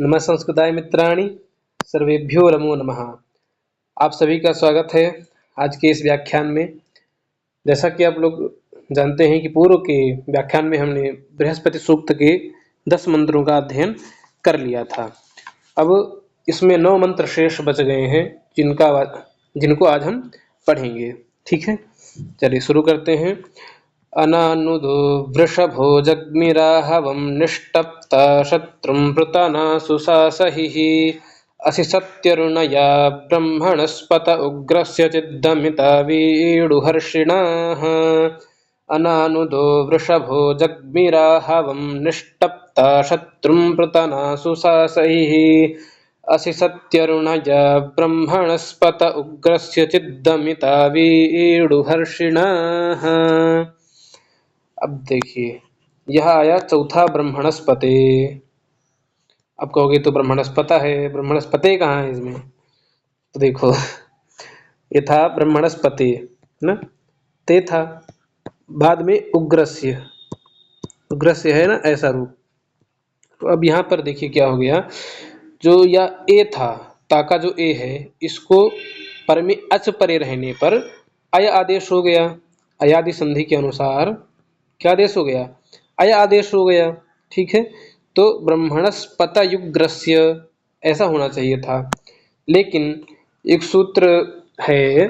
नमः संस्कृताय मित्राणि, सर्वेभ्यो नमो नमः। आप सभी का स्वागत है आज के इस व्याख्यान में। जैसा कि आप लोग जानते हैं कि पूर्व के व्याख्यान में हमने बृहस्पति सूक्त के 10 मंत्रों का अध्ययन कर लिया था। अब इसमें 9 मंत्र शेष बच गए हैं जिनको आज हम पढ़ेंगे। ठीक है, चलिए शुरू करते हैं। अनानुदो वृषभो जग्मिराहवं निष्टप्ता शत्रुं पृतनासु सासहिः असिसत्यरुणया ब्रह्मणस्पत उग्रस्य चिद्दमिता वीडुहर्षिणाः। अनानुदो वृषभो जग्मिराहवं निष्टप्ता शत्रुं पृतनासु सासहिः असिसत्यरुणया ब्रह्मणस्पत उग्रस्य चिद्दमिता वीडुहर्षिणाः। अब देखिए, यह आया चौथा ब्रह्मणस्पते। अब कहोगे तो ब्रह्मणस्पता है, ब्रह्मणस्पते कहाँ है इसमें? तो देखो ये था ब्रह्मणस्पते ना, ते था, बाद में उग्रस्य, उग्रस्य है ना ऐसा रूप। तो अब यहाँ पर देखिए क्या हो गया, जो या ए था, ता का जो ए है, इसको पर में अच परे रहने पर अय आदेश हो गया। अयादि संधि के अनुसार क्या आदेश हो गया? अय आदेश हो गया। ठीक है, तो ब्रह्मणस्पतयुग्रस्य ऐसा होना चाहिए था, लेकिन एक सूत्र है,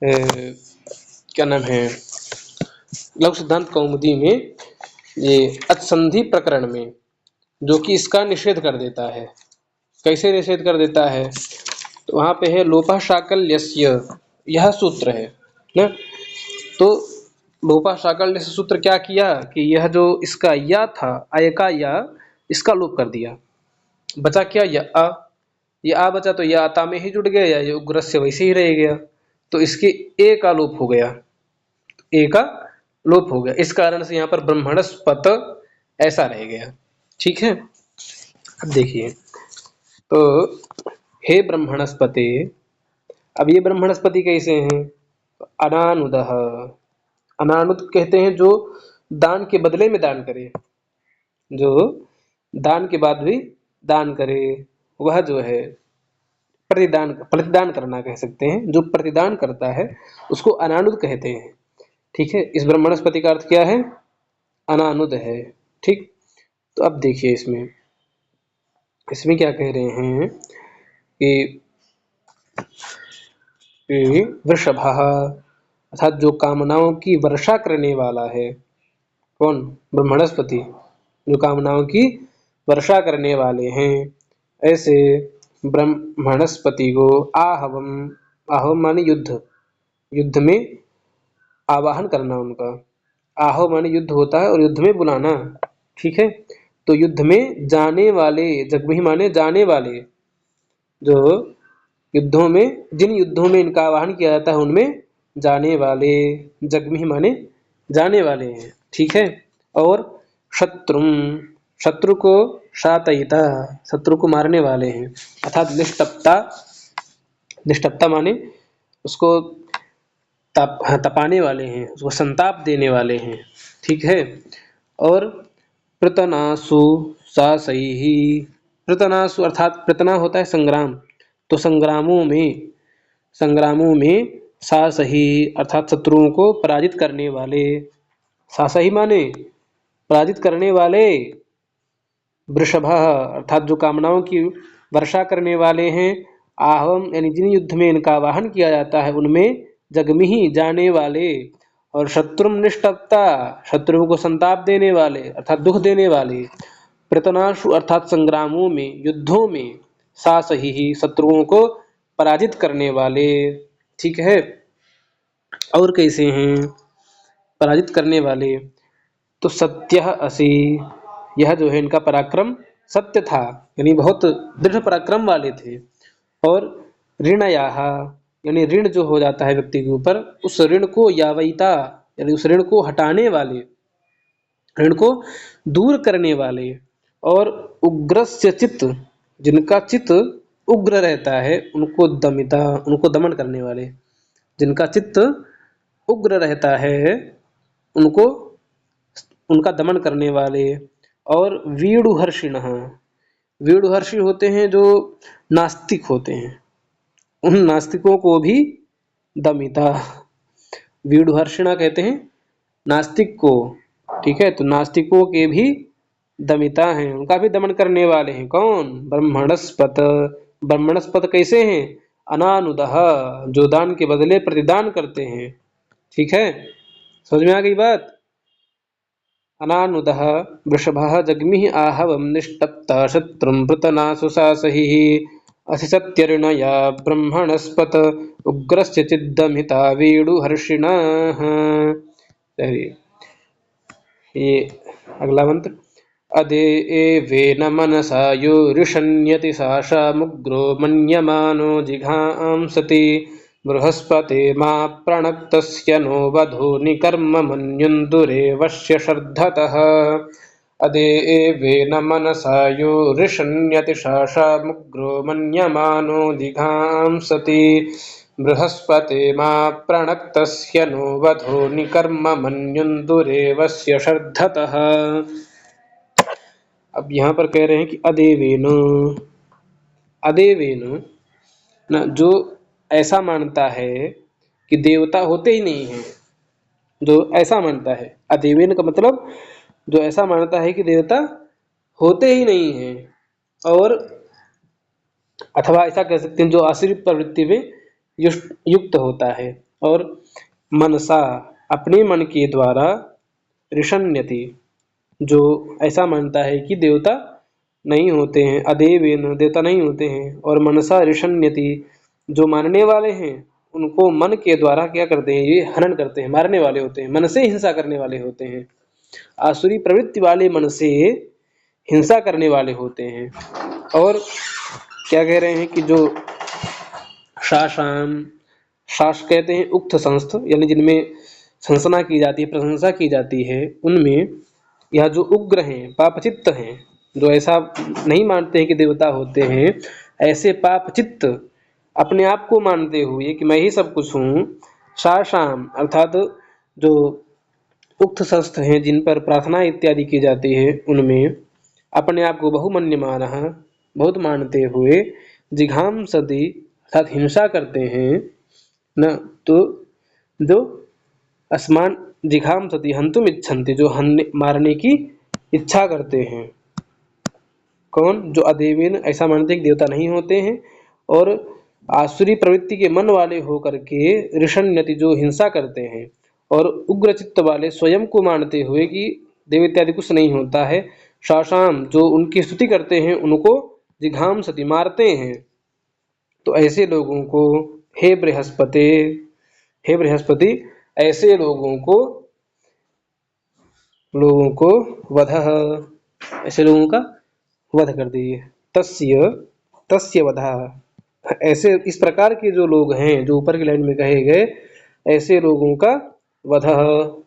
क्या नाम है, लघु सिद्धांत कौमुदी में, ये अचसंधि प्रकरण में, जो कि इसका निषेध कर देता है। कैसे निषेध कर देता है? तो वहां पे है लोपः शाकल्यस्य, यह सूत्र है ना। तो लोपः शाकल्यस्य सूत्र क्या किया कि यह जो इसका या था, अय का या, इसका लोप कर दिया। बचा क्या? या आ। ये आ बचा तो या आता में ही जुड़ गया, या ये उग्रस्य वैसे ही रह गया, तो इसके ए का लोप हो गया, ए का लोप हो गया। इस कारण से यहाँ पर ब्रह्मणस्पत ऐसा रह गया। ठीक है, अब देखिए, तो हे ब्रह्मणस्पते। अब ये ब्रह्मणस्पति कैसे हैं? अनानुदः, अनानुद कहते हैं जो दान के बदले में दान करे, जो दान के बाद भी दान करे, वह जो है प्रतिदान, प्रतिदान करना कह सकते हैं। जो प्रतिदान करता है उसको अनानुद कहते हैं। ठीक है, इस ब्रह्मणस्पति का अर्थ क्या है? अनानुद है। ठीक, तो अब देखिए इसमें इसमें क्या कह रहे हैं कि वृषभः, अर्थात जो कामनाओं की वर्षा करने वाला है। कौन? ब्रह्मणस्पति, जो कामनाओं की वर्षा करने वाले हैं। ऐसे ब्रह्मणस्पति को आहवम, आहवम माने युद्ध, युद्ध में आवाहन करना उनका। आहव माने युद्ध होता है और युद्ध में बुलाना। ठीक है, तो युद्ध में जाने वाले, जगमही माने जाने वाले, जो युद्धों में, जिन युद्धों में इनका आवाहन किया जाता है उनमें जाने वाले, जगमही माने जाने वाले हैं। ठीक है, और शत्रुम, शत्रु को शातयिता, शत्रु को मारने वाले हैं। अर्थात निष्टप्ता, निष्टप्ता माने उसको तपाने वाले हैं, उसको संताप देने वाले हैं। ठीक है, और पृतनासु सासैहि, पृतनासु अर्थात पृतना होता है संग्राम, तो संग्रामों में, संग्रामों में सासही अर्थात शत्रुओं को पराजित करने वाले, सासही माने पराजित करने वाले, वृषभः अर्थात जो कामनाओं की वर्षा करने वाले हैं, आहवम यानी जिन युद्ध में इनका आवाहन किया जाता है उनमें जगमिही जाने वाले, और शत्रुम निष्टप्ता शत्रुओं को संताप देने वाले अर्थात दुख देने वाले, पृतनाशु अर्थात संग्रामों में, युद्धों में, सासही शत्रुओं को पराजित करने वाले। ठीक है, और कैसे हैं पराजित करने वाले? तो सत्यः असि, यह जो है इनका पराक्रम सत्य था, यानी बहुत दृढ़ पराक्रम वाले थे। और ऋणयाः यानी ऋण जो हो जाता है व्यक्ति के ऊपर, उस ऋण को यावयिता यानी उस ऋण को हटाने वाले, ऋण को दूर करने वाले। और उग्रस्य चित्त, जिनका चित्त उग्र रहता है, उनको दमिता, उनको दमन करने वाले, जिनका चित्त उग्र रहता है उनको, उनका दमन करने वाले। और वीडुहर्षिणः, व्यूढ़हर्षी होते हैं जो नास्तिक होते हैं, उन नास्तिकों को भी दमिता। व्यूढ़हर्षिणा कहते हैं नास्तिक को, ठीक है। तो नास्तिकों के भी दमिता हैं, उनका भी दमन करने वाले हैं। कौन? ब्रह्मणस्पत। ब्रह्मणस्पत कैसे हैं? अनानुदः, जो दान के बदले प्रतिदान करते हैं। ठीक है, समझ में आ गई बात? अनानुदः वृषभः जग्मिः आहवं निष्टप्ता शत्रुं पृतनासु सासहिः असिसत्यर्णया ब्रह्मणस्पत उग्रस्य चिद्दमिता वीडुहर्षिणः। चलिए, ये अगला मंत्र। अदे एवेन मनसा यो ऋषन्यति साशामुग्रो मन्यमानो जिघांसति बृहस्पते मा प्रणक्तस्य नो वधो निकर्म मन्युन्दुरेवस्य श्रद्धतः। अदे एवेन मनसा यो ऋषन्यति साशामुग्रो मन्यमानो जिघांसति बृहस्पते मा प्रणक्तस्य नो वधो निकर्म मन्युन्दुरेवस्य श्रद्धतः। अब यहाँ पर कह रहे हैं कि अदेवेन, अदेवेन न, जो ऐसा मानता है कि देवता होते ही नहीं हैं, जो ऐसा मानता है, अदेवेन का मतलब जो ऐसा मानता है कि देवता होते ही नहीं हैं, और अथवा ऐसा कह सकते हैं जो आसुरी प्रवृत्ति में युक्त होता है, और मनसा अपने मन के द्वारा, ऋषन्यति जो ऐसा मानता है कि देवता नहीं होते हैं, अदेवेन देवता नहीं होते हैं, और मनसा ऋषन्यति जो मानने वाले हैं उनको मन के द्वारा क्या करते हैं? ये हनन करते हैं, मारने वाले होते हैं, मन से हिंसा करने वाले होते हैं। आसुरी प्रवृत्ति वाले मन से हिंसा करने वाले होते हैं। और क्या कह रहे हैं कि जो शाशाम, शास कहते हैं उक्त संस्थ, यानी जिनमें संसना की जाती है, प्रशंसा की जाती है, उनमें यह जो उग्र हैं, पापचित्त हैं, जो ऐसा नहीं मानते हैं कि देवता होते हैं, ऐसे पापचित्त अपने आप को मानते हुए कि मैं ही सब कुछ हूँ, शाशाम अर्थात जो उक्त संस्थ हैं जिन पर प्रार्थना इत्यादि की जाती है, उनमें अपने आप को बहुमन्यमान, बहुत मानते हुए, जिघाम सदी अर्थात हिंसा करते हैं न, तो जो अस्मान जिघाम सती हंतुम इच्छन्ति, जो मारने की इच्छा करते हैं। कौन? जो अदेवेन ऐसा मानते हैं कि देवता नहीं होते हैं, और आसुरी प्रवृत्ति के मन वाले होकर के ऋषन्यति जो हिंसा करते हैं, और उग्र चित्त वाले स्वयं को मानते हुए कि देव इत्यादि कुछ नहीं होता है, शाशाम जो उनकी स्तुति करते हैं, उनको जिघाम सती मारते हैं। तो ऐसे लोगों को हे बृहस्पति, हे बृहस्पति, ऐसे लोगों को वधः, ऐसे लोगों का वध कर दीजिए। तस्य, तस्य वधः, ऐसे इस प्रकार के जो लोग हैं, जो ऊपर की लाइन में कहे गए, ऐसे लोगों का वधः,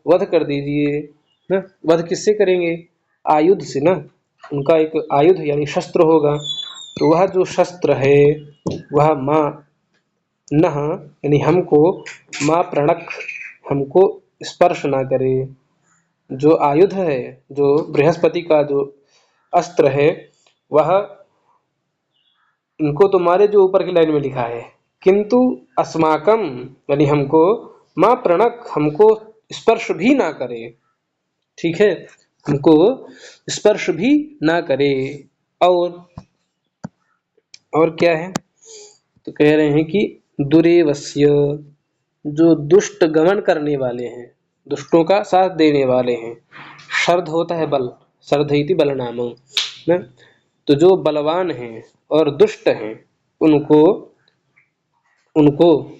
वध कर दीजिए ना। वध किससे करेंगे? आयुध से ना, उनका एक आयुध यानी शस्त्र होगा, तो वह जो शस्त्र है वह माँ नह यानी हमको, माँ प्रणक हमको स्पर्श ना करे। जो आयुध है, जो बृहस्पति का जो अस्त्र है, वह इनको तो मारे जो ऊपर की लाइन में लिखा है, किंतु अस्माकम यानी हमको, माँ प्रणक हमको स्पर्श भी ना करे। ठीक है, हमको स्पर्श भी ना करे। और क्या है? तो कह रहे हैं कि दुरेवस्य, जो दुष्ट गमन करने वाले हैं, दुष्टों का साथ देने वाले हैं। शर्ध होता है बल, शर्धइति बलनाम ना, तो जो बलवान हैं और दुष्ट हैं, उनको उनको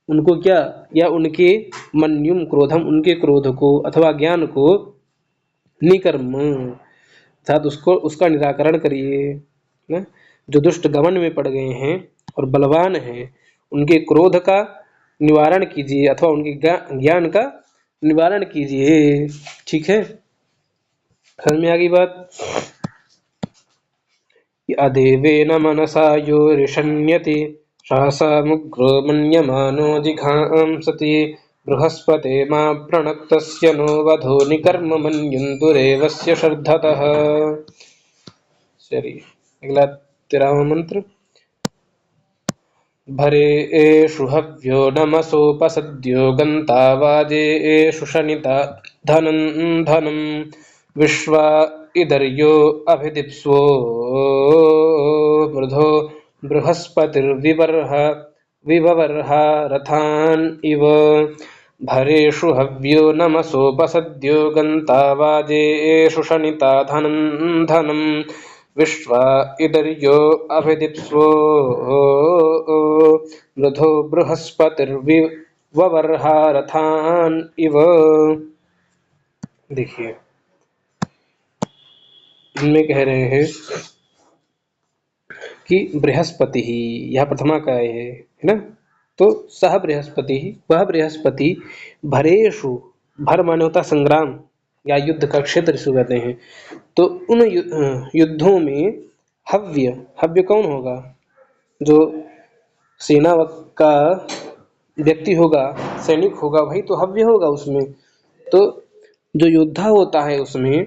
उनको क्या, या उनके मन्युम क्रोधम, उनके क्रोध को अथवा ज्ञान को, निकर्म अर्थात उसको, उसका निराकरण करिए ना। जो दुष्ट गमन में पड़ गए हैं और बलवान हैं, उनके क्रोध का निवारण कीजिए, अथवा उनके ज्ञान का निवारण कीजिए। ठीक है, समझ में आ गई बात? अदेवेन मनसा यो ऋषन्यति शासामुग्रो मन्यमानो जिघांसति बृहस्पते मा प्रणक्तस्य नो वधो निकर्म मन्युन्दुरेवस्य श्रद्धतः। चलिए अगला 13वां मंत्र। भरे एषु हव्यो नमसोपसद्यो गन्ता वाजे एषु शनिता धनं धनं विश्वा इदर्यो अभिदिप्स्वो मृधो बृहस्पतिर्विवर्ह विववर्हा रथान् इव। भरेषु हव्यो नमसोपसद्यो गन्ता वाजे एषु शनिता धनं धनं विश्वा इदर्यो अभिदिप्स्वो मृधो बृहस्पतिर्विववर्हा रथान् इव। देखिए इनमें कह रहे हैं कि बृहस्पति ही, यह प्रथमा का है ना। तो सह बृहस्पति, वह बृहस्पति भरेषु, भर माने होता संग्राम या युद्ध का क्षेत्र जिसको कहते हैं, तो उन युद्धों में हव्य, हव्य कौन होगा, जो सेना का व्यक्ति होगा, सैनिक होगा, वही तो हव्य होगा उसमें। तो जो योद्धा होता है उसमें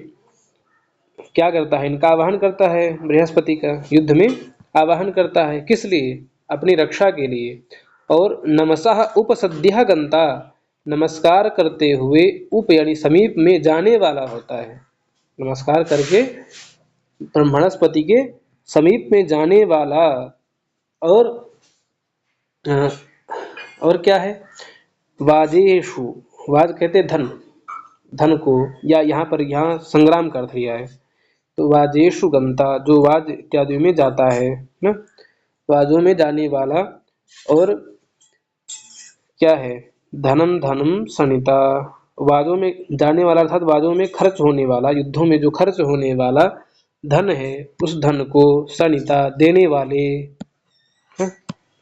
क्या करता है, इनका आवाहन करता है, बृहस्पति का युद्ध में आवाहन करता है, किस लिए, अपनी रक्षा के लिए। और नमसः उपसद्यः गंता, नमस्कार करते हुए उप यानी समीप में जाने वाला होता है, नमस्कार करके ब्रह्मणस्पति के समीप में जाने वाला। और और क्या है, वाजेषु, वाज कहते धन, धन को, या यहाँ पर यहाँ संग्राम कर दिया है। तो वाजेषु गंता, जो वाज इत्यादि में जाता है ना, वाजों में जाने वाला। और क्या है, धनम धनम सनिता, वाजों में जाने वाला अर्थात वाजों में खर्च होने वाला, युद्धों में जो खर्च होने वाला धन है, उस धन को सनिता देने वाले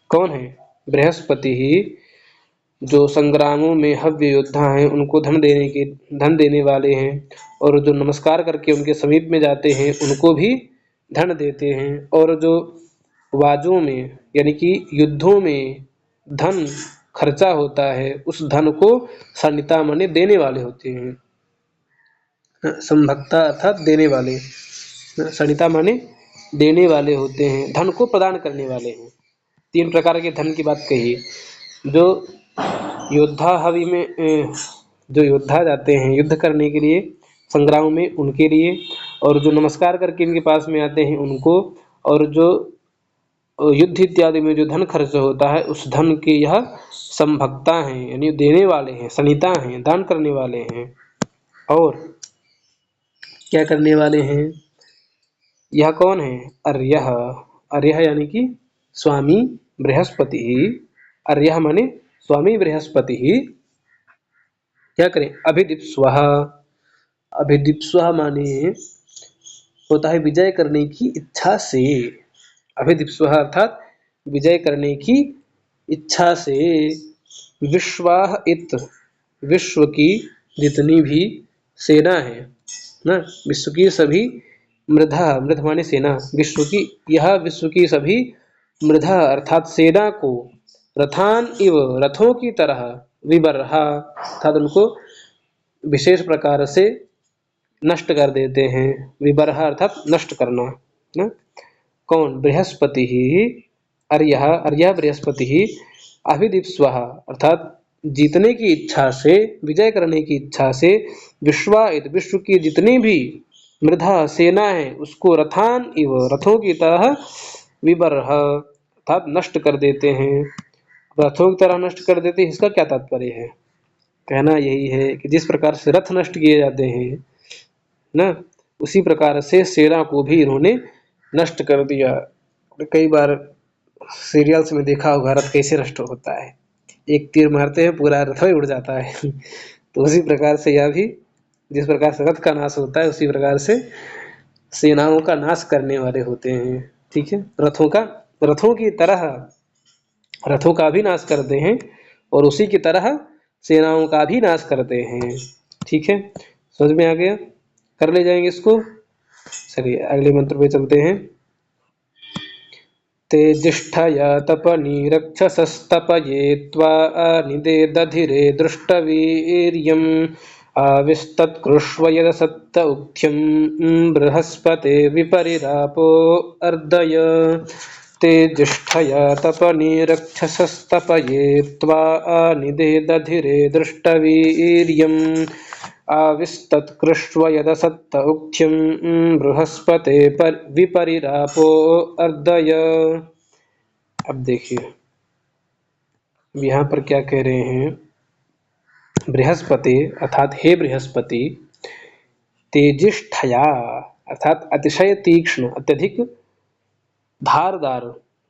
कौन है, बृहस्पति ही। जो संग्रामों में हव्य योद्धा हैं उनको धन देने वाले हैं, और जो नमस्कार करके उनके समीप में जाते हैं उनको भी धन देते हैं। और जो वाजों में यानी कि युद्धों में धन खर्चा होता है, उस धन को सनिता माने देने वाले होते हैं, संभक्ता अर्थात देने वाले, सनिता माने देने वाले होते हैं, धन को प्रदान करने वाले हैं। 3 प्रकार के धन की बात कही। जो योद्धा हवि में जो योद्धा जाते हैं युद्ध करने के लिए संग्राम में, उनके लिए, और जो नमस्कार करके इनके पास में आते हैं उनको, और जो युद्ध इत्यादि में जो धन खर्च होता है उस धन के यह संभक्ता हैं, यानी देने वाले हैं, सनिता हैं, दान करने वाले हैं। और क्या करने वाले हैं, यह कौन है, अर्यः, अर्यः यानी कि स्वामी बृहस्पति ही, अर्यः माने स्वामी बृहस्पति ही क्या करें, अभिदिप्स्वः, अभिदिप्स्वः माने होता है विजय करने की इच्छा से, अभिदिप्स्वः अर्थात विजय करने की इच्छा से। विश्वाह इत, विश्व की जितनी भी सेना है ना, विश्व की सभी मृधा, मृध माने सेना, विश्व की, यह विश्व की सभी मृधा अर्थात सेना को रथान इव, रथों की तरह, विबर्हा अर्थात उनको विशेष प्रकार से नष्ट कर देते हैं, विबर्हा अर्थात नष्ट करना ना। कौन, बृहस्पति ही, अर्यः, अर्यः बृहस्पति ही, अभिदिप्स्वः अर्थात जीतने की इच्छा से, विजय करने की इच्छा से, विश्वायत विश्व की जितनी भी मृधा सेना है उसको रथान इव, रथों की तरह, विबर्ह अर्थात नष्ट कर देते हैं, रथों की तरह नष्ट कर देते हैं। इसका क्या तात्पर्य है, कहना यही है कि जिस प्रकार से रथ नष्ट किए जाते हैं ना, उसी प्रकार से सेना को भी इन्होंने नष्ट कर दिया। कई बार सीरियल्स में देखा होगा रथ कैसे नष्ट होता है, एक तीर मारते हैं पूरा रथ ही उड़ जाता है तो उसी प्रकार से यह भी, जिस प्रकार से रथ का नाश होता है उसी प्रकार से सेनाओं का नाश करने वाले होते हैं। ठीक है, रथों की तरह रथों का भी नाश करते हैं और उसी की तरह सेनाओं का भी नाश करते हैं। ठीक है, समझ में आ गया, कर ले जाएंगे इसको। चलिए अगले मंत्र पे चलते हैं। तेजिष्ठया तपनी रक्षसस्तपये त्वा निदे दधिरे दृष्टवीर्यम् आविस्तत्कृष्व यदसत्त उक्थ्यं बृहस्पते विपरिरापो अर्दय ते ज्येष्ठया तपने रक्षसस्तपये त्वा निदे दधिरे आविस्तत्कृष्व यदसत्त उक्थ्यं बृहस्पते विपरिरापो अर्दय। अब देखिए यहाँ पर क्या कह रहे हैं। बृहस्पति अर्थात हे बृहस्पति, तेजिष्ठया अर्थात अतिशय तीक्ष्ण, अत्यधिक धारदार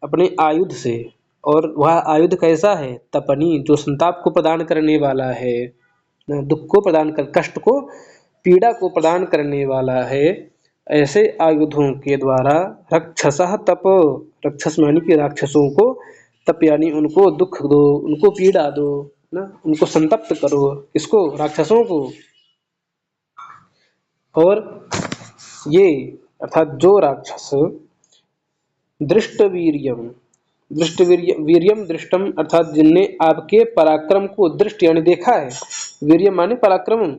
अपने आयुध से, और वह आयुध कैसा है, तपनी, जो संताप को प्रदान करने वाला है, दुख को प्रदान कर, कष्ट को, पीड़ा को प्रदान करने वाला है, ऐसे आयुधों के द्वारा रक्षसः तप, रक्षस यानी कि राक्षसों को, तप यानी उनको दुख दो, उनको पीड़ा दो, ना, उनको संतप्त करो, इसको, राक्षसों को। और ये अर्थात जो राक्षस दृष्टवीर्यम, वीर्यम दृष्टम अर्थात जिनने आपके पराक्रम को, दृष्ट यानी देखा है, वीर्य माने पराक्रम,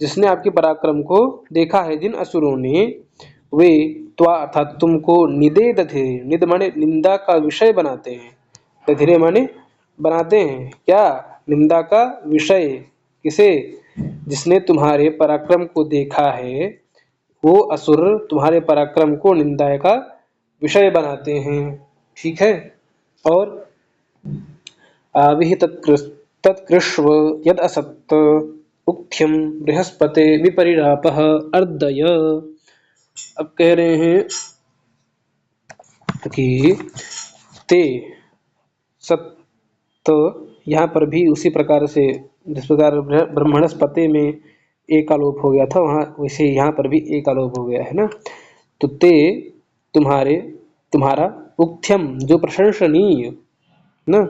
जिसने आपके पराक्रम को देखा है, जिन असुरों ने, वे त्वा अर्थात तुमको, निदे दधिरे, निद माने निंदा का विषय बनाते हैं, दधिरे माने बनाते हैं, क्या, निंदा का विषय, किसे, जिसने तुम्हारे पराक्रम को देखा है, वो असुर तुम्हारे पराक्रम को निंदा का विषय बनाते हैं। ठीक है। और आविहि तत्कृष्व यद असत्त उक्थ्यम बृहस्पते विपरिरापः अर्दय। अब कह रहे हैं कि ते सत्त, यहाँ पर भी उसी प्रकार से जिस प्रकार ब्रह्मणस्पते में एक आलोप हो गया था, वहाँ वैसे यहाँ पर भी एक आलोप हो गया है ना। तो ते तुम्हारे, तुम्हारा, उक्थ्यम जो प्रशंसनीय, ना,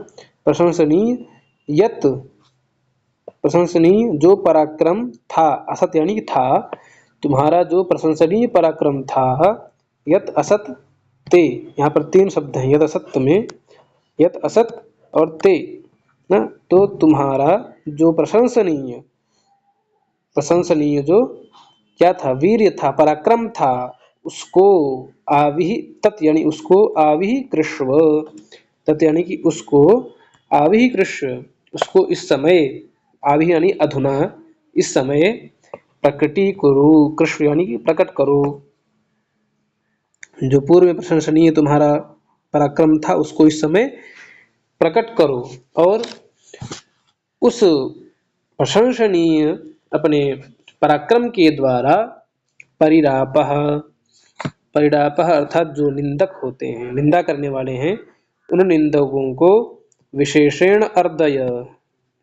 प्रशंसनीय, यत प्रशंसनीय जो पराक्रम था, असत यानी कि था, तुम्हारा जो प्रशंसनीय पराक्रम था, यत असत ते, यहाँ पर तीन शब्द हैं यत असत में, यत असत और ते, ना, तो तुम्हारा जो प्रशंसनीय, प्रशंसनीय जो क्या था, वीर्य था, पराक्रम था, उसको आविहि तत् यानी उसको आविहि कृष्व, तत् यानी कि उसको आविहि कृष्व, उसको इस समय, आविहि यानी अधुना, इस समय प्रकटी करो, कृष्व यानी कि प्रकट करो, जो पूर्व में प्रशंसनीय तुम्हारा पराक्रम था उसको इस समय प्रकट करो, और उस प्रशंसनीय अपने पराक्रम के द्वारा परिरापः, परिरापः अर्थात जो निंदक होते हैं, निंदा करने वाले हैं, उन निंदकों को विशेषेण अर्दय,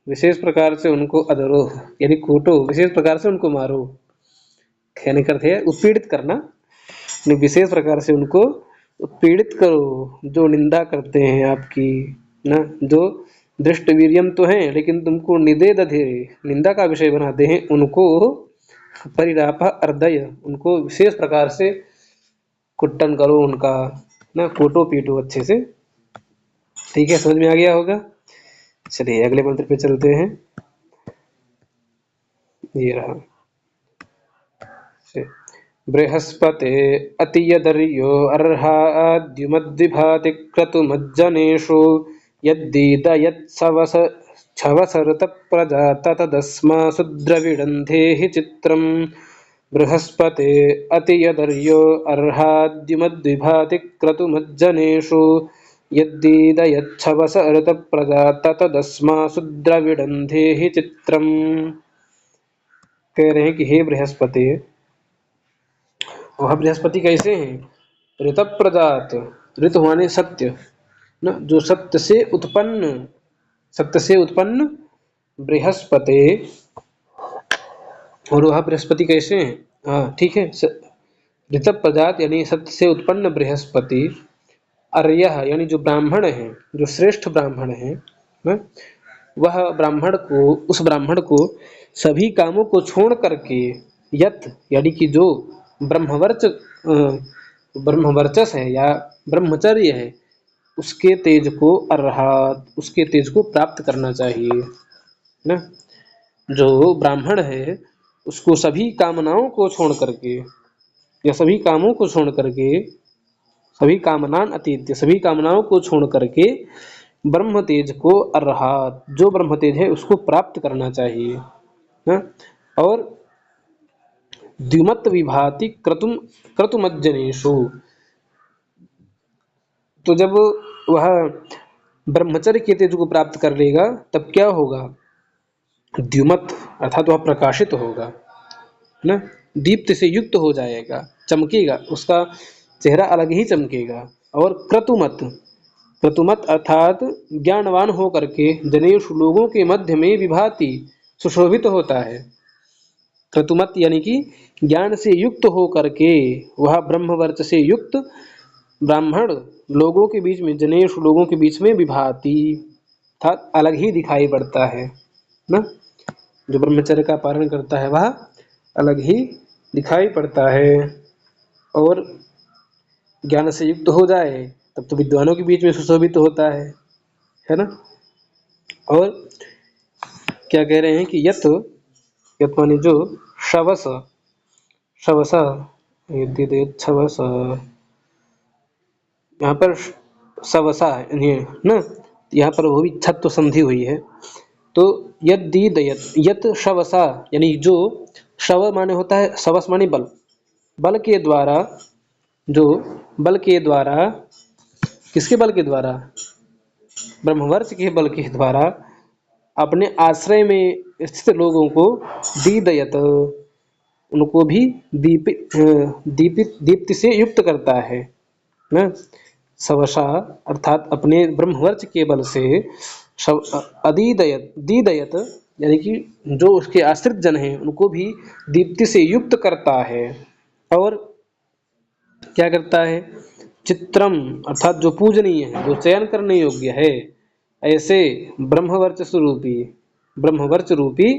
विशेष प्रकार से उनको अधरो यानी कूटो, विशेष प्रकार से उनको मारो, कहने का अर्थ है उत्पीड़ित करना, विशेष प्रकार से उनको उत्पीड़ित करो, जो निंदा करते हैं आपकी, ना, जो दृष्ट वीर्यम तो हैं लेकिन तुमको निदे दधिरे, निंदा का विषय बनाते हैं, उनको परिराप अर्दय, उनको विशेष प्रकार से कुट्टन करो उनका, ना, कोटो पीटो अच्छे से। ठीक है, समझ में आ गया होगा। चलिए अगले मंत्र पे चलते हैं। ये रहा, बृहस्पते अतियदर्यो अर्हाद्युमद्विभाति क्रतुमज्जनेषु यद्दीदयत्सवस छवसरतप्रजा ततदस्मासु द्रविडन्धेहि चित्रम्। बृहस्पते अतियदर्यो अर्हाद्युमद्विभाति क्रतुमज्जनेषु यद्दीदयच्छवसरतप्रजा ततदस्मासु द्रविडन्धेहि चित्रम्। कह रहे हैं कि हे बृहस्पति, वह बृहस्पति कैसे हैं, ऋत प्रजात, ऋत माने सत्य, न, जो सत्य से उत्पन्न, सत्य से उत्पन्न बृहस्पति, और वह बृहस्पति कैसे हैं, हाँ ठीक है, ऋत प्रजात यानी सत्य से उत्पन्न बृहस्पति, अर्यः यानी जो ब्राह्मण है, जो श्रेष्ठ ब्राह्मण है, वह ब्राह्मण को, उस ब्राह्मण को सभी कामों को छोड़ करके, यत यानी कि जो ब्रह्मवर्चस है या ब्रह्मचर्य है, उसके तेज को अर्हात, उसके तेज को प्राप्त करना चाहिए ना। जो ब्राह्मण है उसको सभी कामनाओं को छोड़ करके या सभी कामों को छोड़ करके सभी कामनान अतीत सभी कामनाओं को छोड़ करके ब्रह्म तेज को अर्हात जो ब्रह्म तेज है उसको प्राप्त करना चाहिए। हाँ? और द्युमत विभाति क्रतुमज्जनेषु, तो जब वह ब्रह्मचर्य के तेज को प्राप्त कर लेगा तब क्या होगा, द्युमत अर्थात वह प्रकाशित होगा ना, दीप्त से युक्त हो जाएगा, चमकेगा, उसका चेहरा अलग ही चमकेगा। और क्रतुमत, क्रतुमत अर्थात ज्ञानवान हो करके जनेषु लोगों के मध्य में विभाति सुशोभित होता है। क्रतुमत यानी कि ज्ञान से युक्त हो करके वह ब्रह्मवर्च से युक्त ब्राह्मण लोगों के बीच में जनेषु लोगों के बीच में विभाति था अलग ही दिखाई पड़ता है ना, जो ब्रह्मचर्य का पालन करता है वह अलग ही दिखाई पड़ता है। और ज्ञान से युक्त हो जाए तब तो विद्वानों के बीच में सुशोभित है ना। और क्या कह रहे हैं कि यत, यत माने जो, शवस, शवस छवस, यहाँ पर सवसा है ना, यहाँ पर वो भी छत्व संधि हुई है। तो यद दीदयत, यत शवसा यानी जो, शव माने होता है, शवस माने बल, बल के द्वारा, जो बल के द्वारा, किसके बल के द्वारा, ब्रह्मवर्च के बल के द्वारा अपने आश्रय में स्थित लोगों को दीदयत, उनको भी दीप्ति से युक्त करता है ना। सवशा अर्थात अपने ब्रह्मवर्च के बल से अदीदयत, दीदयत यानी कि जो उसके आश्रित जन हैं उनको भी दीप्ति से युक्त करता है। और क्या करता है, चित्रम अर्थात जो पूजनीय है, जो चयन करने योग्य है, ऐसे ब्रह्मवर्चस्व रूपी, ब्रह्मवर्च रूपी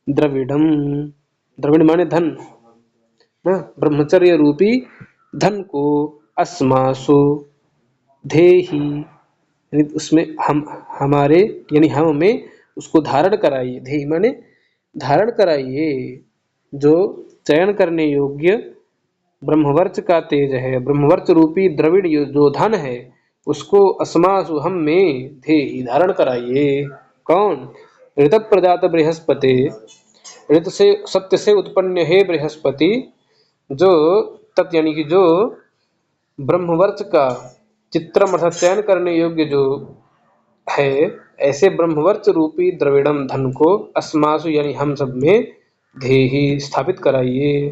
द्रविड़म, द्रविड़ माने धन ना, ब्रह्मचर्य रूपी धन को अस्मासु धेहि यानी उसमें हम, हमारे यानी हम में उसको धारण कराइए, धेहि माने धारण कराइए, जो चयन करने योग्य ब्रह्मवर्च का तेज है, ब्रह्मवर्च रूपी द्रविड़ जो धन है उसको अस्मासु हम में धेहि धारण कराइए। कौन, ऋत प्रजात बृहस्पति, ऋत से सत्य से उत्पन्न है बृहस्पति, जो तत् यानी कि जो ब्रह्मवर्च का चित्रम अर्थात चयन करने योग्य जो है, ऐसे ब्रह्मवर्च रूपी द्रविड़म धन को अस्मासु यानी हम सब में धेहि स्थापित कराइए।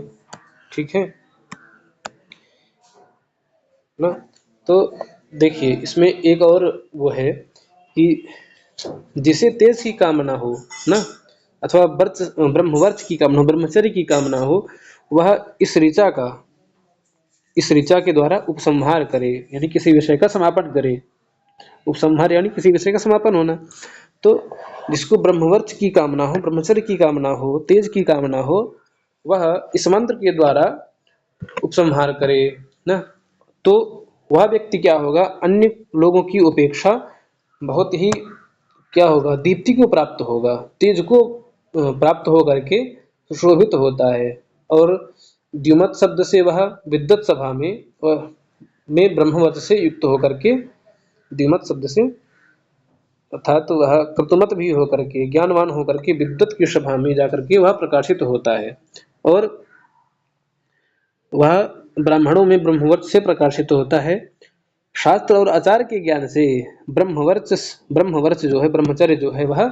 ठीक है ना। तो देखिए इसमें एक और वो है कि जिसे तेज की कामना हो ना, अथवा वर्च ब्रह्मवर्च की कामना हो, ब्रह्मचर्य की कामना हो, वह इस ऋचा के द्वारा उपसंहार करे, यानी किसी विषय का समापन करे। उपसंहार यानी किसी विषय का समापन होना। तो जिसको ब्रह्मवर्च की कामना हो, ब्रह्मचर्य की कामना हो, तेज की कामना हो, वह इस मंत्र के द्वारा उपसंहार करे ना, तो वह व्यक्ति क्या होगा, अन्य लोगों की उपेक्षा बहुत ही क्या होगा, दीप्ति को प्राप्त होगा, तेज को प्राप्त होकर के सुशोभित होता है। और द्युमत शब्द से वह विद्वत सभा में ब्रह्मवच से युक्त होकर के, द्युमत शब्द से अर्थात तो वह कृतमत भी होकर के, ज्ञानवान होकर के विद्वत की सभा में जाकर के वह प्रकाशित होता है। और वह ब्राह्मणों में ब्रह्मवर्च से प्रकाशित होता है। शास्त्र और आचार के ज्ञान से ब्रह्मवर्च जो है, ब्रह्मचर्य जो है, वह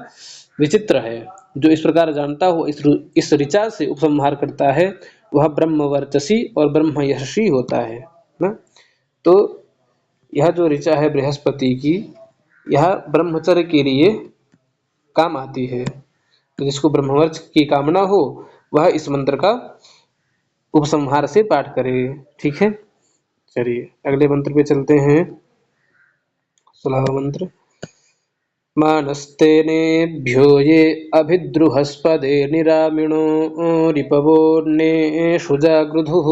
विचित्र है। जो इस प्रकार जानता हो, इस ऋचा से उपसंहार करता है, वह ब्रह्मवर्चसी और ब्रह्मयशस्वी होता है ना। तो यह जो ऋचा है बृहस्पति की, यह ब्रह्मचर्य के लिए काम आती है। तो जिसको ब्रह्मवर्च की कामना हो वह इस मंत्र का उपसंहार से पाठ करे। ठीक है, चलिए अगले मंत्र पे चलते हैं। 16वां मंत्र। मानस्तेनेभ्यो ये अभिद्रुहस्पदे निरामिणो रिपवोऽन्येषु जागृधुः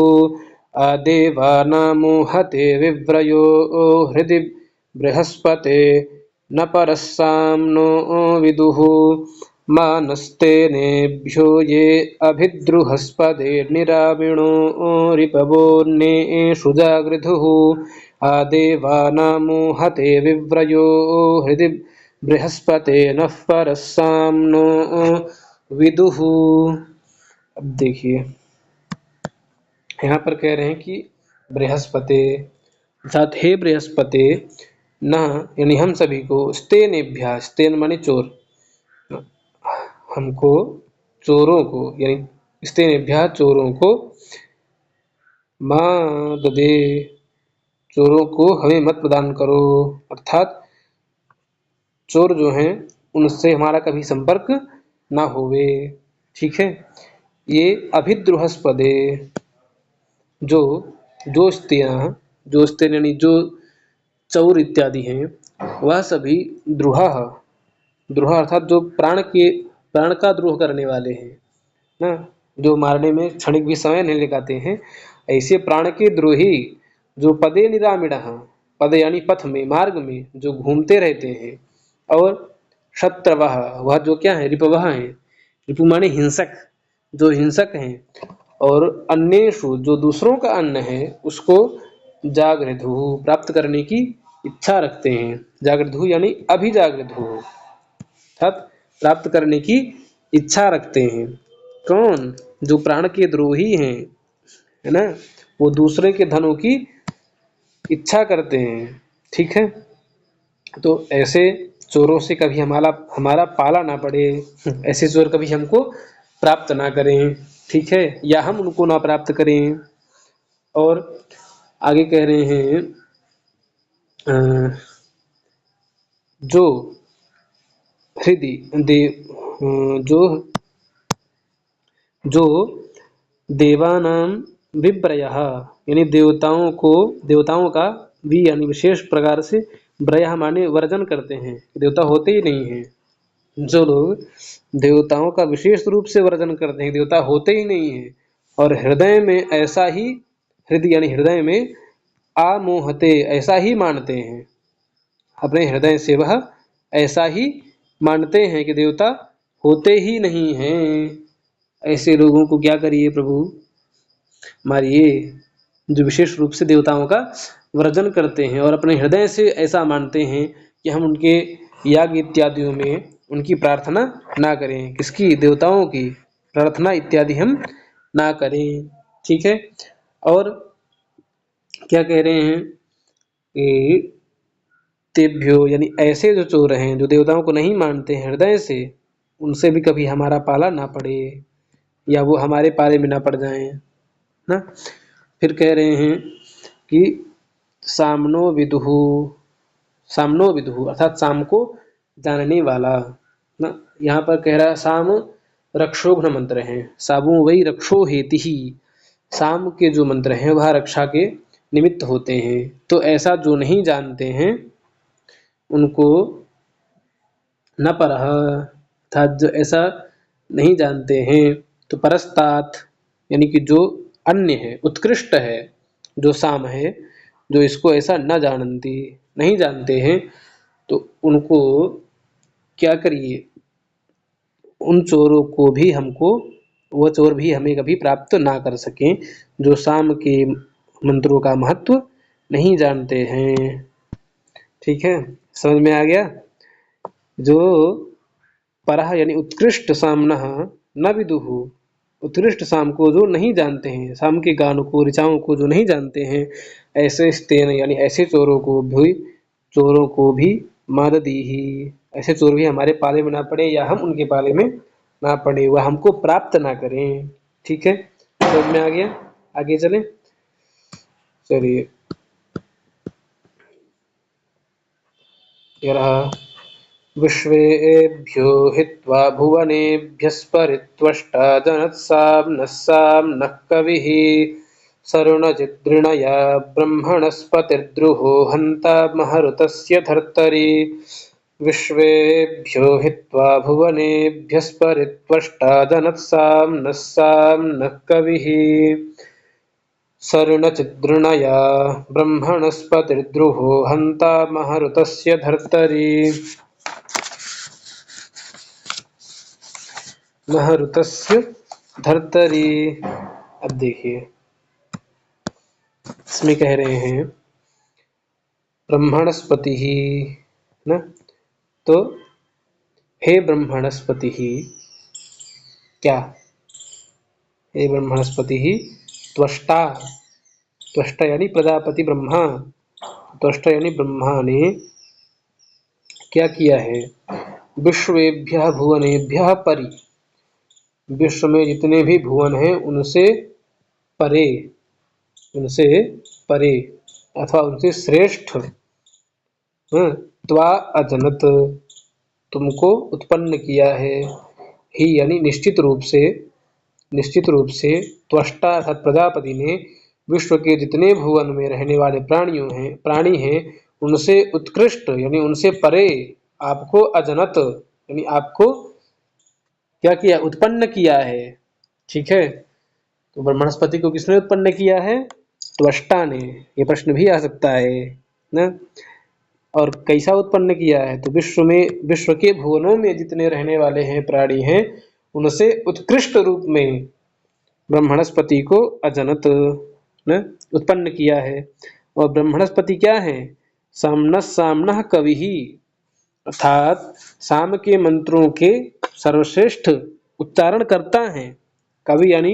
आदेवानामो हते विव्रयो हृदि बृहस्पते न परस्साम्नो विदुः मानस्तेनेभ्यो ये अभिद्रुहस्पतिर्निराविणो रिपवोऽन्येषु जागृधुः आदेवानामो हते विव्रयो हृदि बृहस्पते नः परः साम्नो विदुः। अब देखिए यहाँ पर कह रहे हैं कि बृहस्पति अर्थात हे बृहस्पति न यानी हम सभी को स्तेनेभ्यः स्तेन माने चोर हमको चोरों को यानी स्तेनेभ्यः चोरों को मां ददे चोरों को हमें मत प्रदान करो अर्थात चोर जो हैं उनसे हमारा कभी संपर्क ना होवे। ठीक है। ये अभिद्रुहस्पदे जो जो स्तेन यानी जो चौर इत्यादि हैं वह सभी द्रुहा द्रोह अर्थात जो प्राण का द्रोह करने वाले हैं ना, जो मारने में क्षणिक भी समय नहीं लगाते हैं, ऐसे प्राण के द्रोही जो पदे निरामिण पद यानी पथ में मार्ग में जो घूमते रहते हैं और शत्रवः वह जो क्या है रिपवः हैं रिपु माने हिंसक जो हिंसक हैं और अन्येषु जो दूसरों का अन्न है उसको जागृधु प्राप्त करने की इच्छा रखते हैं। जागृधु यानी अभिजागृधु अर्थात प्राप्त करने की इच्छा रखते हैं। कौन? जो प्राण के द्रोही हैं है ना, वो दूसरे के धनों की इच्छा करते हैं। ठीक है। तो ऐसे चोरों से कभी हमारा पाला ना पड़े, ऐसे चोर कभी हमको प्राप्त ना करें। ठीक है, या हम उनको ना प्राप्त करें। और आगे कह रहे हैं जो हृदय जो देवानां विप्रयः यानी देवताओं का भी यानी विशेष प्रकार से प्रयः माने वर्जन करते हैं, देवता होते ही नहीं हैं। जो लोग देवताओं का विशेष रूप से वर्जन करते हैं, देवता होते ही नहीं हैं और हृदय में ऐसा ही हृदय यानी हृदय में आमोहते ऐसा ही मानते हैं, अपने हृदय से वह ऐसा ही मानते हैं कि देवता होते ही नहीं हैं। ऐसे लोगों को क्या करिए प्रभु, मारिए, जो विशेष रूप से देवताओं का वर्जन करते हैं और अपने हृदय से ऐसा मानते हैं कि हम उनके याग इत्यादियों में उनकी प्रार्थना ना करें। किसकी? देवताओं की प्रार्थना इत्यादि हम ना करें। ठीक है। और क्या कह रहे हैं कि तेभ्यो यानी ऐसे जो चोर हैं जो देवताओं को नहीं मानते हैं हृदय से, उनसे भी कभी हमारा पाला ना पड़े या वो हमारे पाले में ना पड़ जाएं ना। फिर कह रहे हैं कि सामनो विदुहु अर्थात साम को जानने वाला ना। यहाँ पर कह रहा साम रक्षोघ्न मंत्र हैं, साबु वही रक्षो हेति ही, साम के जो मंत्र हैं वह रक्षा के निमित्त होते हैं। तो ऐसा जो नहीं जानते हैं उनको न परह अर्थात जो ऐसा नहीं जानते हैं तो परस्तात यानी कि जो अन्य है उत्कृष्ट है जो साम है, जो इसको ऐसा न जानती नहीं जानते हैं तो उनको क्या करिए, उन चोरों को भी हमको वह चोर भी हमें कभी प्राप्त ना कर सकें जो साम के मंत्रों का महत्व नहीं जानते हैं। ठीक है, समझ में आ गया। जो परह यानी उत्कृष्ट सामनः न विदुहु, उत्कृष्ट साम को जो नहीं जानते हैं, साम के गानों को ऋचाओं को जो नहीं जानते हैं, ऐसे स्तेन यानी ऐसे चोरों को भी माददी ही, ऐसे चोर भी हमारे पाले में ना पड़े या हम उनके पाले में ना पड़े, वह हमको प्राप्त ना करें। ठीक है, समझ में आ गया। आगे चले, चलिए ये रहा। विश्वेभ्यो हित्वा भुवनेभ्यस्परित्वष्टा जनत्साम्नः कविः सरुणजिदृणया ब्रह्मणस्पतिर्द्रुहो हन्ता महरुतस्य धर्तरि। विश्वेभ्यो हित्वा भुवनेभ्यस्परित्वष्टा जनत्साम्नः कविः सरुणचिदृणया ब्रह्मणस्पतिर्द्रुहो हन्ता महरुतस्य धर्तरि। नः ऋतस्य धर्तरि। अब देखिए, इसमें कह रहे हैं ब्रह्मणस्पति ही ना, तो हे ब्रह्मणस्पति ही क्या, हे ब्रह्मणस्पति ही त्वष्टा, त्वष्टा यानी प्रजापति ब्रह्मा, त्वष्टा यानी ब्रह्मा ने क्या किया है, विश्वेभ्यः भुवनेभ्यः परि, विश्व में जितने भी भुवन हैं उनसे परे, उनसे परे अथवा उनसे श्रेष्ठ, त्वा अजनत, तुमको उत्पन्न किया है, ही यानी निश्चित रूप से, निश्चित रूप से, त्वष्टा अर्थात प्रजापति ने विश्व के जितने भुवन में रहने वाले प्राणी हैं उनसे उत्कृष्ट यानी उनसे परे आपको अजनत यानी आपको क्या किया, उत्पन्न किया है। ठीक है, तो ब्रह्मणस्पति को किसने उत्पन्न किया है, त्वष्टा ने। ये प्रश्न भी आ सकता है ना, और कैसा उत्पन्न किया है, तो विश्व में, विश्व के भुवनों में जितने रहने वाले हैं प्राणी हैं उनसे उत्कृष्ट रूप में ब्रह्मणस्पति को अजनत न उत्पन्न किया है। और ब्रह्मणस्पति क्या है, सामनः सामनः कवि ही, अर्थात साम के मंत्रों के सर्वश्रेष्ठ उच्चारण करता है। कवि यानी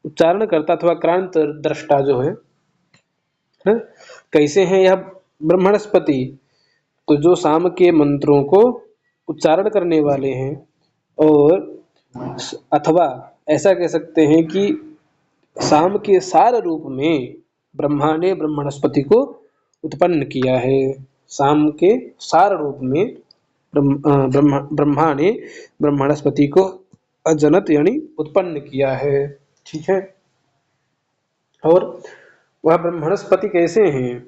उच्चारण करता अथवा क्रांत दृष्टा जो है? कैसे हैं यह ब्रह्मणस्पति, तो जो साम के मंत्रों को उच्चारण करने वाले हैं, और अथवा ऐसा कह सकते हैं कि साम के सार रूप में ब्रह्मा ने ब्रह्मणस्पति को उत्पन्न किया है। साम के सार रूप में ब्रह्मा ने ब्रह्मणस्पति को अजनत यानी उत्पन्न किया है। ठीक है, और वह ब्रह्मणस्पति कैसे हैं,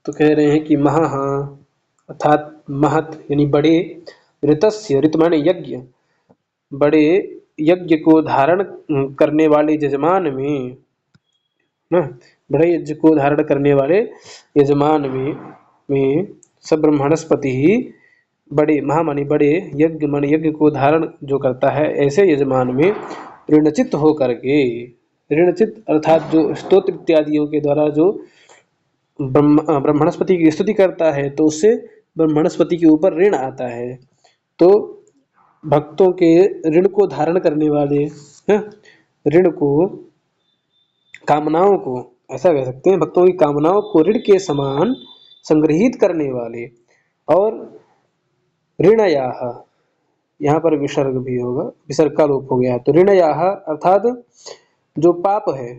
तो कह रहे हैं कि महः अर्थात महत यानी बड़े, ऋतस्य, ऋत माने यज्ञ, बड़े यज्ञ को धारण करने वाले यजमान में ना, बड़े यज्ञ को धारण करने वाले यजमान में सब ब्रह्मणस्पति ही बड़े, महा माने बड़े, यज्ञ माने यज्ञ को धारण जो करता है, ऐसे यजमान में ऋणचित हो करके, ऋणचित अर्थात जो स्तोत्र इत्यादियों के द्वारा जो ब्रह्मणस्पति की स्तुति करता है तो उससे ब्रह्मणस्पति के ऊपर ऋण आता है। तो भक्तों के ऋण को धारण करने वाले, ऋण को, कामनाओं को, ऐसा कह सकते हैं भक्तों की कामनाओं को ऋण के समान संग्रहित करने वाले, और ऋणयाः, यहाँ पर विसर्ग भी होगा, विसर्ग का लोप हो गया, तो ऋणयाः अर्थात जो पाप है,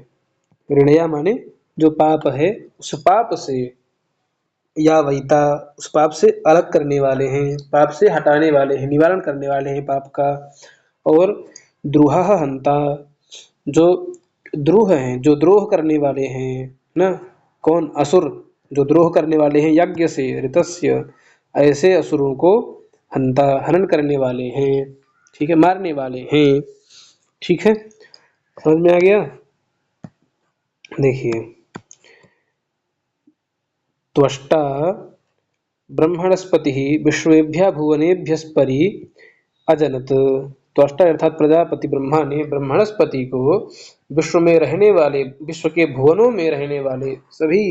ऋणया माने जो पाप है, उस पाप से, या वैता उस पाप से अलग करने वाले हैं, पाप से हटाने वाले हैं, निवारण करने वाले हैं पाप का। और द्रुहः हंता, जो द्रोह हैं, जो द्रोह करने वाले हैं ना, कौन, असुर, जो द्रोह करने वाले हैं यज्ञ से, ऋतस्य, ऐसे असुरों को हंता हनन करने वाले हैं। ठीक है, मारने वाले हैं। ठीक है, समझ में आ गया। देखिए, त्वष्टा ब्रह्मणस्पति विश्वेभ्यः भुवनेभ्यस्परि अजनत, त्वष्टा अर्थात प्रजापति ब्रह्मा ने ब्रह्मणस्पति को विश्व में रहने वाले, विश्व के भुवनों में रहने वाले सभी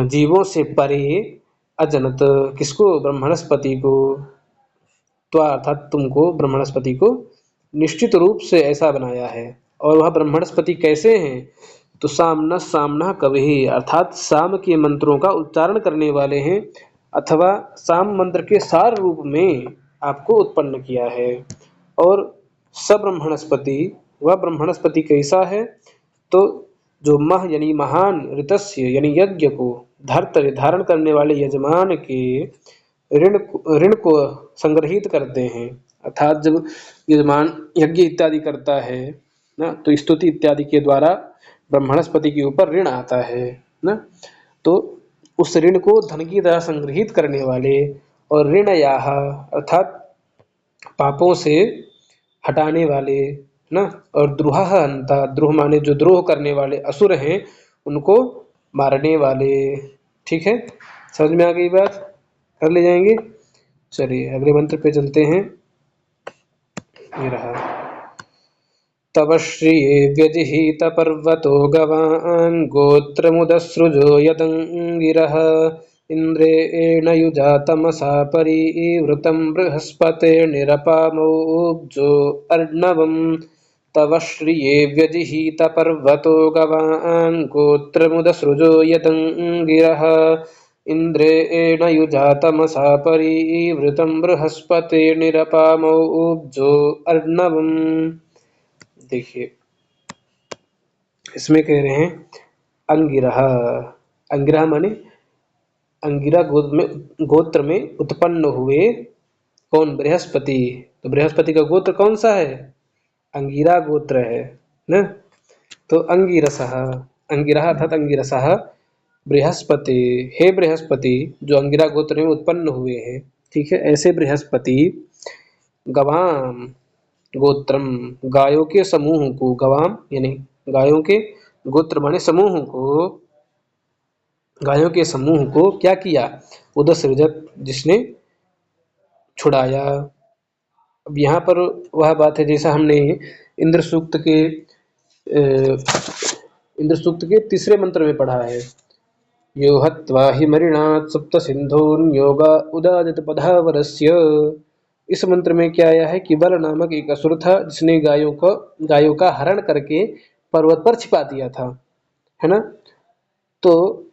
जीवों से परे अजनत, किसको, ब्रह्मणस्पति को, त्वा अर्थात तुमको, ब्रह्मणस्पति को निश्चित रूप से ऐसा बनाया है। और वह ब्रह्मणस्पति कैसे हैं, तो सामना सामना कवि अर्थात साम के मंत्रों का उच्चारण करने वाले हैं, अथवा साम मंत्र के सार रूप में आपको उत्पन्न किया है। और सब्रह्मणस्पति, वह ब्रह्मणस्पति कैसा है, तो जो मह यानी महान, ऋतस्य यानी यज्ञ को, धर्तर्य धारण करने वाले यजमान के ऋण को संग्रहित करते हैं, अर्थात जब यजमान यज्ञ इत्यादि करता है ना, तो स्तुति इत्यादि के द्वारा ब्रह्मणस्पति के ऊपर ऋण आता है ना, तो उस ऋण को धन की तरह संग्रहित करने वाले, और ऋणयाः अर्थात पापों से हटाने वाले ना, और द्रुहः हंता, द्रुह माने जो द्रोह करने वाले असुर हैं उनको मारने वाले। ठीक है, समझ में आ गई बात, कर ले जाएंगे। चलिए अगले मंत्र पे चलते हैं। ये रहा। तव श्रिये व्यजिहितपर्वतो गवान् गोत्रमुदसृजो यदङ्गिरः इन्द्रेण युजातमसा परिवृतं बृहस्पतिर्निरपामोऽब्जो अर्णवम्। तव श्रिये व्यजिहितपर्वतो गवान् गोत्रमुदसृजो यदङ्गिरः इन्द्रेण युजातमसा परिवृतं बृहस्पतिर्निरपामोऽब्जो अर्णवम्। देखिए इसमें कह रहे हैं अंगिरह। अंगिरह माने अंगिरा गोत्र में उत्पन्न हुए कौन? बृहस्पति। तो बृहस्पति का गोत्र कौन सा है? अंगिरा गोत्र है ना। तो अंगिरसः, अंगिरह अर्थात अंगिरसः बृहस्पति, हे बृहस्पति जो अंगिरा गोत्र में उत्पन्न हुए हैं, ठीक है, ऐसे बृहस्पति गवाम गोत्रम, गायों के समूह को, गवाम यानी गायों के, गोत्र माने समूह को, गायों के समूह को क्या किया? उदसृजत, जिसने छुड़ाया। अब यहाँ पर वह बात है जैसा हमने इंद्र सूक्त के इंद्र सूक्त के तीसरे मंत्र में पढ़ा है, यो हत्वा हि मरिणात् सप्त सिंधून् योगा उदादित पधावरस्य। इस मंत्र में क्या आया है कि बल नामक एक असुर था जिसने गायों का हरण करके पर्वत पर छिपा दिया था, है ना। तो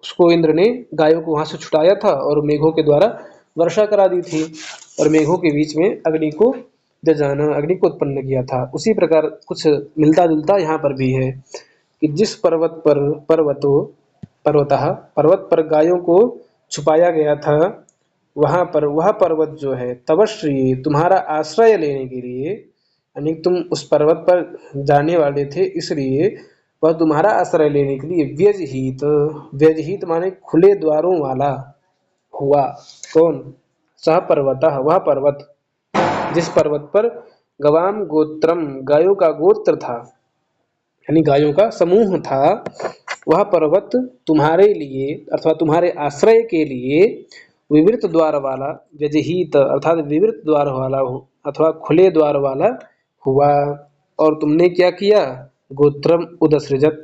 उसको इंद्र ने गायों को वहां से छुटाया था और मेघों के द्वारा वर्षा करा दी थी और मेघों के बीच में अग्नि को जजाना, अग्नि को उत्पन्न किया था। उसी प्रकार कुछ मिलता जुलता यहाँ पर भी है कि जिस पर्वत पर गायों को छुपाया गया था, वहां पर वह पर्वत जो है तवश्री, तुम्हारा आश्रय लेने के लिए, यानी तुम उस पर्वत पर जाने वाले थे इसलिए वह तुम्हारा आश्रय लेने के लिए व्यजहित, व्यजहित माने खुले द्वारों वाला हुआ। कौन? सह पर्वतः, वह पर्वत, जिस पर्वत पर गवाम गोत्रम, गायों का गोत्र था, यानी गायों का समूह था, वह पर्वत तुम्हारे लिए अथवा तुम्हारे आश्रय के लिए विवृत द्वार वाला, व्यजहित अर्थात विवृत द्वार वाला हो अथवा खुले द्वार वाला हुआ। और तुमने क्या किया? गोत्रम उदसृजत,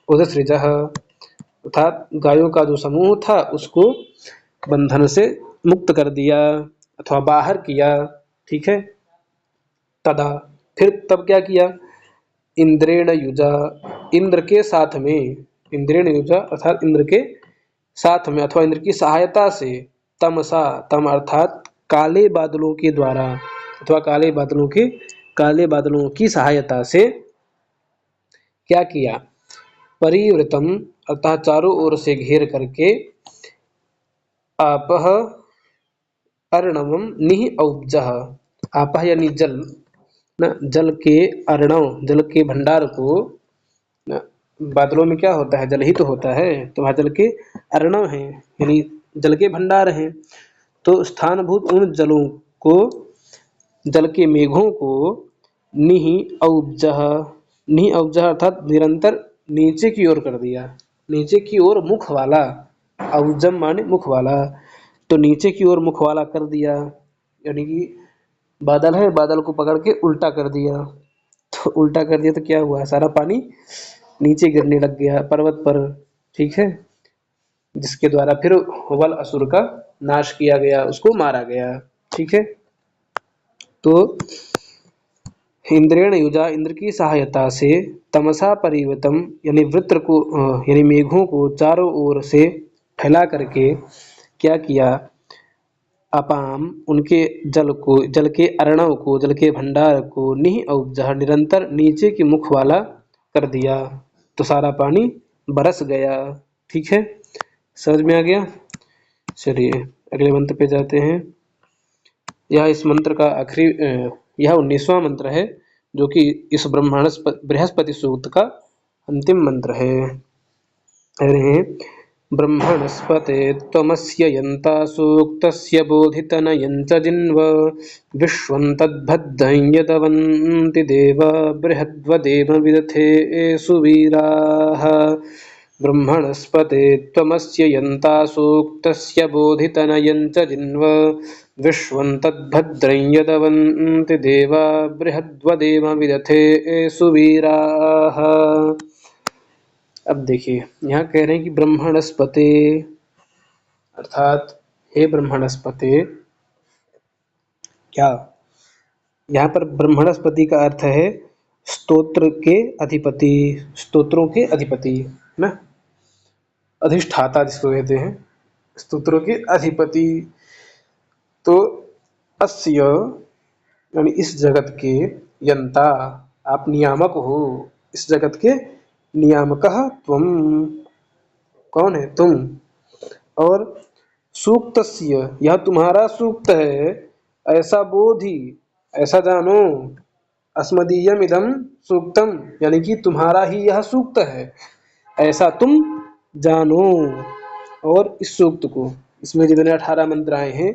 उदसृजः अर्थात गायों का जो समूह था उसको बंधन से मुक्त कर दिया अथवा बाहर किया, ठीक है। तदा, फिर तब क्या किया? इंद्रेण युजा, इंद्र के साथ में, इंद्रेण युजा अर्थात इंद्र के साथ में अथवा इंद्र की सहायता से, तमसा, तम अर्थात काले बादलों के द्वारा अथवा काले बादलों की सहायता से क्या किया? परिवृतम अर्थात चारों ओर से घेर करके, आपह अर्णवम निह औब्जः, आपह यानी जल न, जल के अर्णव, जल के भंडार को न, बादलों में क्या होता है? जल ही तो होता है, तो वहाँ जल के अर्णव हैं यानी जल के भंडार हैं। तो स्थानभूत उन जलों को, जल के मेघों को निहि औब्जः, निहि औब्जः अर्थात निरंतर नीचे की ओर कर दिया, नीचे की ओर मुख वाला, औजम माने मुख वाला, तो नीचे की ओर मुख वाला कर दिया, यानी कि बादल है, बादल को पकड़ के उल्टा कर दिया, तो उल्टा कर दिया तो क्या हुआ? सारा पानी नीचे गिरने लग गया पर्वत पर, ठीक है, जिसके द्वारा फिर वल असुर का नाश किया गया, उसको मारा गया, ठीक है। तो इंद्रेण युजा, इंद्र की सहायता से, तमसा परिवृतम यानी वृत्र को यानी मेघों को चारों ओर से फैला करके क्या किया? अपाम उनके जल को, जल के अर्णव को, जल के भंडार को, निह औब्जः निरंतर नीचे की मुख वाला कर दिया, तो सारा पानी बरस गया, ठीक है। समझ में आ गया? चलिए अगले मंत्र पे जाते हैं। यह इस मंत्र का आखिरी यह 19वां मंत्र है जो कि इस बृहस्पति सूक्त का अंतिम मंत्र है। अरे ब्रह्मणस्पते त्वमस्य यन्ता सूक्तस्य बोधितनयं च जिन्व विश्वं तद्भद्रं यदवन्ति देवा बृहद्वदेव विदथे सुवीराः। ब्रह्मणस्पते त्वमस्य यन्ता सूक्तस्य बोधितनयं च जिन्व विश्वं तद्भद्रं यदवन्ति देवा बृहद्वदेम विदथे सुवीराः। अब देखिए यहाँ कह रहे हैं कि ब्रह्मणस्पते, अर्थात हे ब्रह्मणस्पते, क्या यहाँ पर ब्रह्मणस्पति का अर्थ है स्तोत्र के अधिपति, स्तोत्रों के अधिपति ना, अधिष्ठाता जिसको कहते हैं, स्तोत्रों के अधिपति। तो अस्य यानी इस जगत के, यंता आप नियामक हो, इस जगत के नियामकः त्वं, कौन है तुम, और सूक्तस्य यह तुम्हारा सूक्त है, ऐसा बोधि ऐसा जानो, अस्मदीयम इदम सूक्तम यानी कि तुम्हारा ही यह सूक्त है, ऐसा तुम जानो। और इस सूक्त को, इसमें जितने 18 मंत्र आए हैं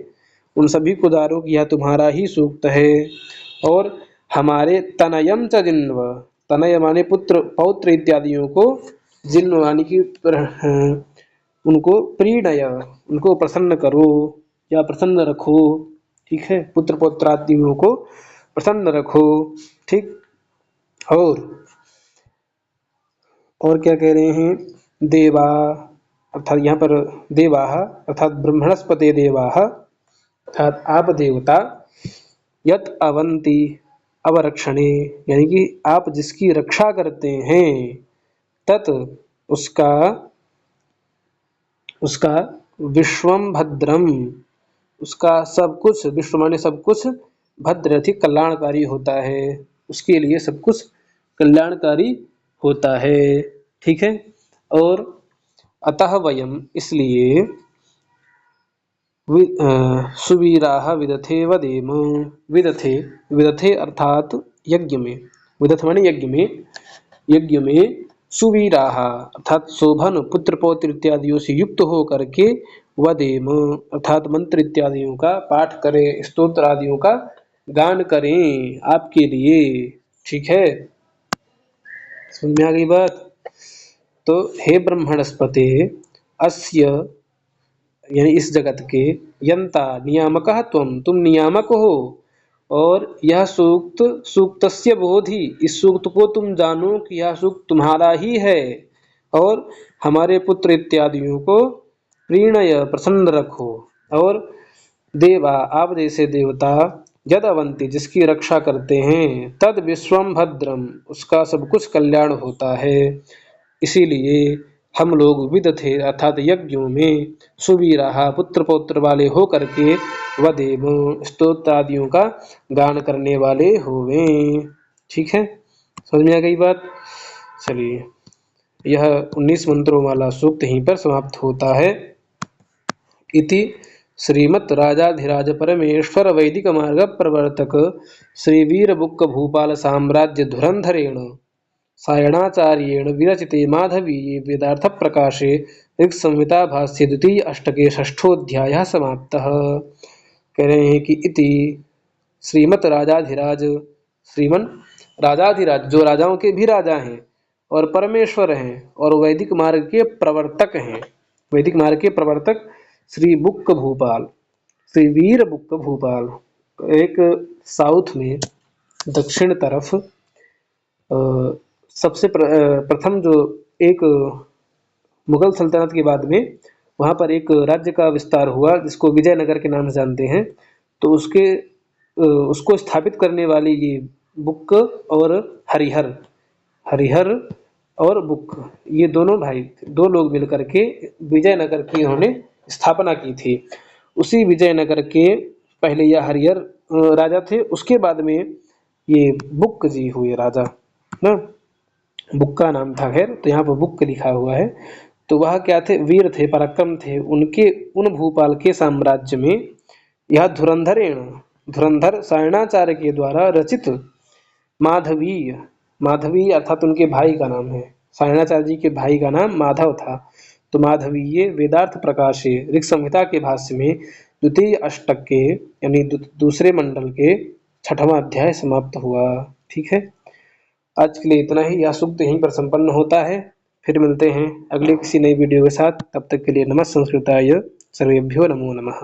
उन सभी को दारो कि यह तुम्हारा ही सूक्त है। और हमारे तनयम च जिन्व, तनय माने पुत्र पौत्र इत्यादियों को, जिन्व माने कि उनको प्रीणय, उनको प्रसन्न करो या प्रसन्न रखो, ठीक है, पुत्र पौत्रादियों को प्रसन्न रखो, ठीक। और क्या कह रहे हैं, देवा अर्थात यहाँ पर देवाः अर्थात ब्रह्मणस्पते देवाः अर्थात आप देवता, यत अवंति अवरक्षणे यानी कि आप जिसकी रक्षा करते हैं, तत् उसका, उसका विश्वम भद्रम, उसका सब कुछ, विश्व माने सब कुछ, भद्र अधिक कल्याणकारी होता है, उसके लिए सब कुछ कल्याणकारी होता है, ठीक है। और अतः वयम इसलिए सुवीराः विदथे वदेम, विदथे विदथे अर्थात यज्ञ में, विदथ माने यज्ञ में, यज्ञ में सुवीराः अर्थात शोभन पुत्र पौत्र इत्यादियों से युक्त हो करके, वदेम अर्थात मंत्र इत्यादियों का पाठ करें, स्तोत्र आदियों का गान करें आपके लिए, ठीक है, समझ में आ गई बात। तो हे ब्रह्मणस्पते अस्य यानी इस जगत के, यंता नियामकः त्वं तुम नियामक हो, और यह सूक्त सूक्तस्य बोधि इस सूक्त को तुम जानो कि यह सूक्त तुम्हारा ही है, और हमारे पुत्र इत्यादियों को प्रीणय प्रसन्न रखो। और देवा आप जैसे देवता, यद अवंति जिसकी रक्षा करते हैं, तद विश्वम भद्रम उसका सब कुछ कल्याण होता है, इसीलिए हम लोग विदथे अर्थात यज्ञों में सुवीराः पुत्र पौत्र वाले हो करके, वदेम स्तोत्र आदियों का गान करने वाले होवे, ठीक है, समझ में आ गई बात। चलिए यह 19 मंत्रों वाला सूक्त यहीं पर समाप्त होता है। इति श्रीमत् राजाधिराज परमेश्वर वैदिक मार्ग प्रवर्तक श्री वीर बुक्क भूपाल साम्राज्य धुरंधरेण सायणाचार्येण विरचिते माधवीये वेदार्थ प्रकाशे ऋक्संहिता भाष्ये द्वितीय अष्टके षष्ठोऽध्यायः समाप्तः। कह रहे हैं कि इति श्रीमत् राजाधिराज, श्रीमन राजाधिराज जो राजाओं के भी राजा हैं और परमेश्वर हैं और वैदिक मार्ग के प्रवर्तक हैं, वैदिक मार्ग के प्रवर्तक श्री बुक्क भूपाल, श्री वीर बुक्क भूपाल, एक साउथ में दक्षिण तरफ सबसे प्रथम जो एक मुगल सल्तनत के बाद में वहाँ पर एक राज्य का विस्तार हुआ जिसको विजयनगर के नाम से जानते हैं, तो उसको स्थापित करने वाली ये बुक्क और हरिहर, हरिहर और बुक्क, ये दोनों भाई, दो लोग मिलकर के विजयनगर की उन्होंने स्थापना की थी। उसी विजयनगर के पहले यह हरिहर राजा थे, उसके बाद में ये बुक्क जी हुए राजा ना, बुक्का नाम था, खैर तो यहाँ पर बुक्क लिखा हुआ है। तो वह क्या थे, वीर थे, पराक्रम थे, उनके उन भूपाल के साम्राज्य में यह धुरंधरेण, धुरंधर सायणाचार्य के द्वारा रचित माधवीय, माधवीय अर्थात उनके भाई का नाम है, सायणाचार्य जी के भाई का नाम माधव था, तो माधवीय वेदार्थ प्रकाशे ऋक् संहिता के भाष्य में द्वितीय अष्टक के यानी दूसरे मंडल के 6वां अध्याय समाप्त हुआ, ठीक है। आज के लिए इतना ही, यह सूक्त यहीं पर संपन्न होता है। फिर मिलते हैं अगले किसी नई वीडियो के साथ, तब तक के लिए नमः संस्कृताय, सर्वेभ्यो नमो नमः।